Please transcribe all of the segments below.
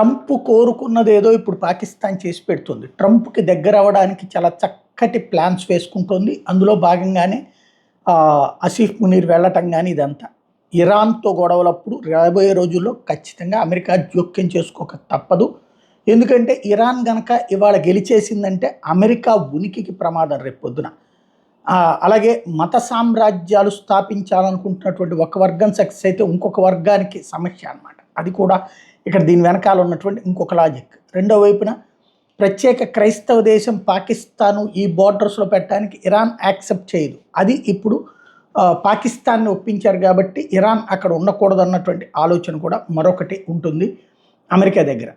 Trump కోరుకున్నదేదో ఇప్పుడు పాకిస్తాన్ చేసి పెడుతుంది. ట్రంప్కి దగ్గర అవ్వడానికి చాలా చక్కటి ప్లాన్స్ వేసుకుంటుంది. అందులో భాగంగానే ఆసిఫ్ మునీర్ వెళ్ళటం కానీ ఇదంతా. ఇరాన్తో గొడవలప్పుడు రాబోయే రోజుల్లో ఖచ్చితంగా అమెరికా జోక్యం చేసుకోక తప్పదు. ఎందుకంటే ఇరాన్ గనక ఇవాళ గెలిచేసిందంటే అమెరికా ఉనికికి ప్రమాదం రేపు పొద్దున. అలాగే మత సామ్రాజ్యాలు స్థాపించాలనుకుంటున్నటువంటి ఒక వర్గం సక్సెస్ అయితే ఇంకొక వర్గానికి సమస్య అన్నమాట. అది కూడా ఇక్కడ దీని వెనకాల ఉన్నటువంటి ఇంకొక లాజిక్. రెండో వైపున ప్రత్యేక క్రైస్తవ దేశం పాకిస్తాను ఈ బోర్డర్స్లో పెట్టడానికి ఇరాన్ యాక్సెప్ట్ చేయదు. అది ఇప్పుడు పాకిస్తాన్ని ఒప్పించారు కాబట్టి ఇరాన్ అక్కడ ఉండకూడదు అన్నటువంటి ఆలోచన కూడా మరొకటి ఉంటుంది అమెరికా దగ్గర.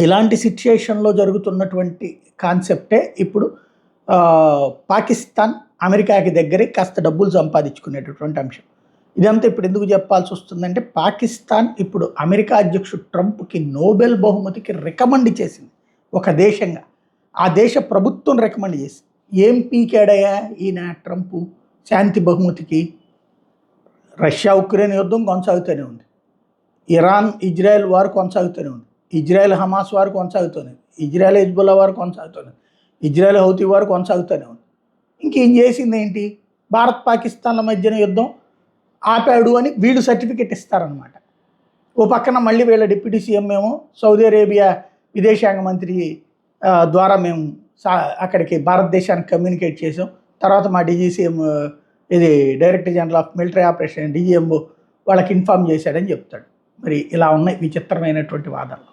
ఇలాంటి సిచ్యుయేషన్లో జరుగుతున్నటువంటి కాన్సెప్టే ఇప్పుడు పాకిస్తాన్ అమెరికాకి దగ్గరే కాస్త డబ్బులు సంపాదించుకునేటటువంటి అంశం. ఇదంతా ఇప్పుడు ఎందుకు చెప్పాల్సి వస్తుందంటే పాకిస్తాన్ ఇప్పుడు అమెరికా అధ్యక్షుడు ట్రంప్కి నోబెల్ బహుమతికి రికమెండ్ చేసింది ఒక దేశంగా. ఆ దేశ ప్రభుత్వం రికమెండ్ చేసింది. ఏం పీకాడయా ఈయన ట్రంప్ శాంతి బహుమతికి? రష్యా ఉక్రెయిన్ యుద్ధం కొనసాగుతూనే ఉంది, ఇరాన్ ఇజ్రాయెల్ వారు కొనసాగుతూనే ఉంది, ఇజ్రాయెల్ హమాస్ వారు కొనసాగుతూనే ఉంది, ఇజ్రాయెల్ హిజ్బుల్లా వారు కొనసాగుతూనే ఉంది, ఇజ్రాయెల్ హౌతీ వారు కొనసాగుతూనే ఉంది. ఇంకేం చేసింది ఏంటి? భారత్ పాకిస్తాన్ల మధ్యన యుద్ధం ఆపాడు అని వీళ్ళు సర్టిఫికెట్ ఇస్తారనమాట. ఓ పక్కన మళ్ళీ వీళ్ళ డిప్యూటీ సీఎం ఏమో సౌదీ అరేబియా విదేశాంగ మంత్రి ద్వారా మేము అక్కడికి భారతదేశానికి కమ్యూనికేట్ చేసాం, తర్వాత మా డీజీసీఎం ఇది director general of military operation DGMO వాళ్ళకి ఇన్ఫామ్ చేశాడని చెప్తాడు. మరి ఇలా ఉన్నాయి విచిత్రమైనటువంటి వాదనలు.